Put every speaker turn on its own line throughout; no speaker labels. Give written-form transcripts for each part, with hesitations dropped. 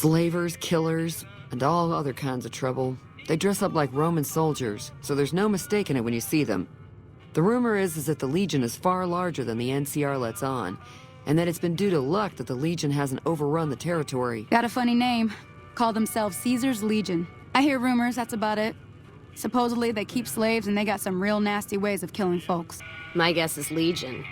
Slavers, killers, and all other kinds of trouble. They dress up like Roman soldiers, so there's no mistaking it when you see them. The rumor is that the Legion is far larger than the NCR lets on, and that it's been due to luck that the Legion hasn't overrun the territory.
Got a funny name. Call themselves Caesar's Legion. I hear rumors, that's about it. Supposedly they keep slaves and they got some real nasty ways of killing folks.
My guess is Legion.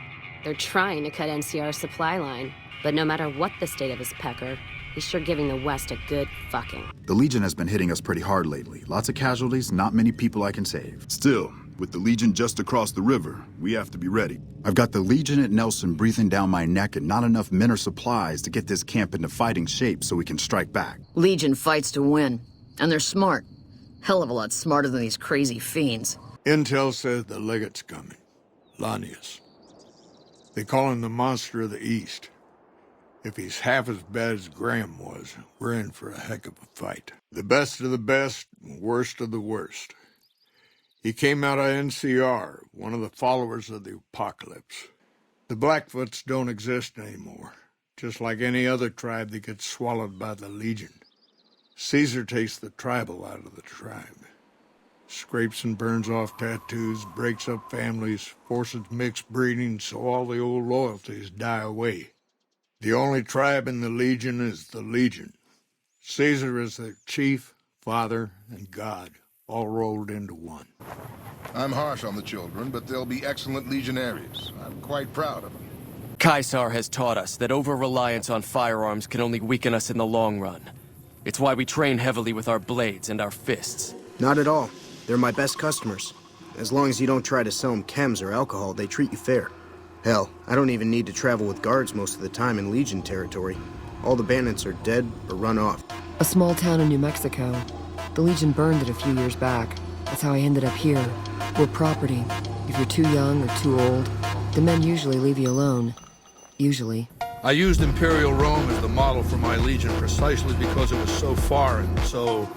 They're trying to cut NCR's supply line, but no matter what the state of his pecker, he's sure giving the West a good fucking.
The Legion has been hitting us pretty hard lately. Lots of casualties, not many people I can save.
Still, with the Legion just across the river, we have to be ready.
I've got the Legion at Nelson breathing down my neck and not enough men or supplies to get this camp into fighting shape so we can strike back.
Legion fights to win, and they're smart. Hell of a lot smarter than these crazy fiends.
Intel says the legate's coming. Lanius. They call him the monster of the East. If he's half as bad as Graham was, we're in for a heck of a fight. The best of the best, worst of the worst. He came out of NCR, one of the followers of the Apocalypse. The Blackfoots don't exist anymore, just like any other tribe that gets swallowed by the Legion. Caesar takes the tribal out of the tribe. Scrapes and burns off tattoos, breaks up families, forces mixed breeding so all the old loyalties die away. The only tribe in the Legion is the Legion. Caesar is their chief, father, and god, all rolled into one.
I'm harsh on the children, but they'll be excellent legionaries. I'm quite proud of them.
Caesar has taught us that over-reliance on firearms can only weaken us in the long run. It's why we train heavily with our blades and our fists.
Not at all. They're my best customers. As long as you don't try to sell them chems or alcohol, they treat you fair. Hell, I don't even need to travel with guards most of the time in Legion territory. All the bandits are dead or run off.
A small town in New Mexico. The Legion burned it a few years back. That's how I ended up here. We're property. If you're too young or too old, the men usually leave you alone. Usually.
I used Imperial Rome as the model for my Legion precisely because it was so foreign, so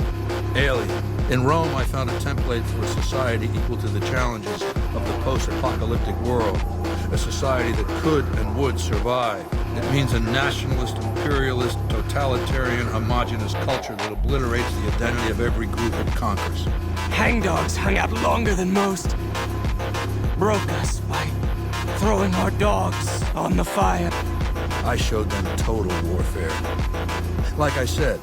alien. In Rome, I found a template for a society equal to the challenges of the post-apocalyptic world, a society that could and would survive. It means a nationalist, imperialist, totalitarian, homogenous culture that obliterates the identity of every group it conquers.
Hangdogs hung out longer than most. Broke us by throwing our dogs on the fire.
I showed them total warfare. Like I said,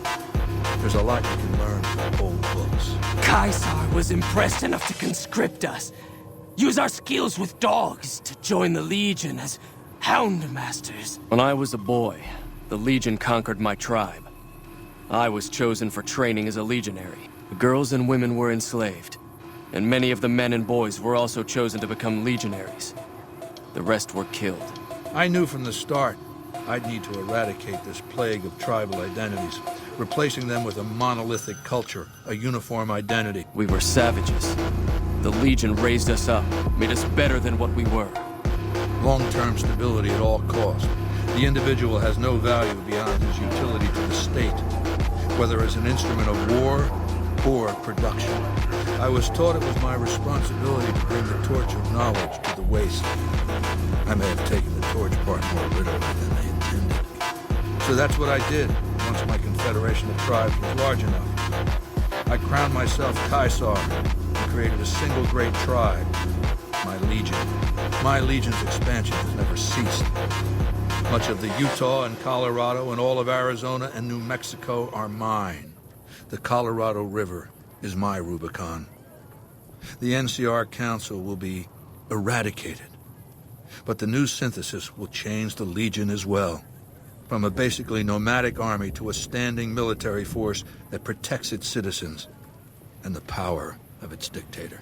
there's a lot you can learn from old books.
Caesar was impressed enough to conscript us. Use our skills with dogs to join the Legion as hound masters. When I was a boy, the Legion conquered my tribe. I was chosen for training as a legionary. The girls and women were enslaved, and many of the men and boys were also chosen to become legionaries. The rest were killed.
I knew from the start I'd need to eradicate this plague of tribal identities, replacing them with a monolithic culture, a uniform identity.
We were savages. The Legion raised us up, made us better than what we were.
Long-term stability at all cost. The individual has no value beyond his utility to the state, whether as an instrument of war or production. I was taught it was my responsibility to bring the torch of knowledge to the waste. I may have taken the torch part more literally than I intended. So that's what I did once my confederation of tribes was large enough. I crowned myself Caesar and created a single great tribe, my Legion. My Legion's expansion has never ceased. Much of the Utah and Colorado and all of Arizona and New Mexico are mine. The Colorado River is my Rubicon. The NCR Council will be eradicated. But the new synthesis will change the Legion as well. From a basically nomadic army to a standing military force that protects its citizens and the power of its dictator.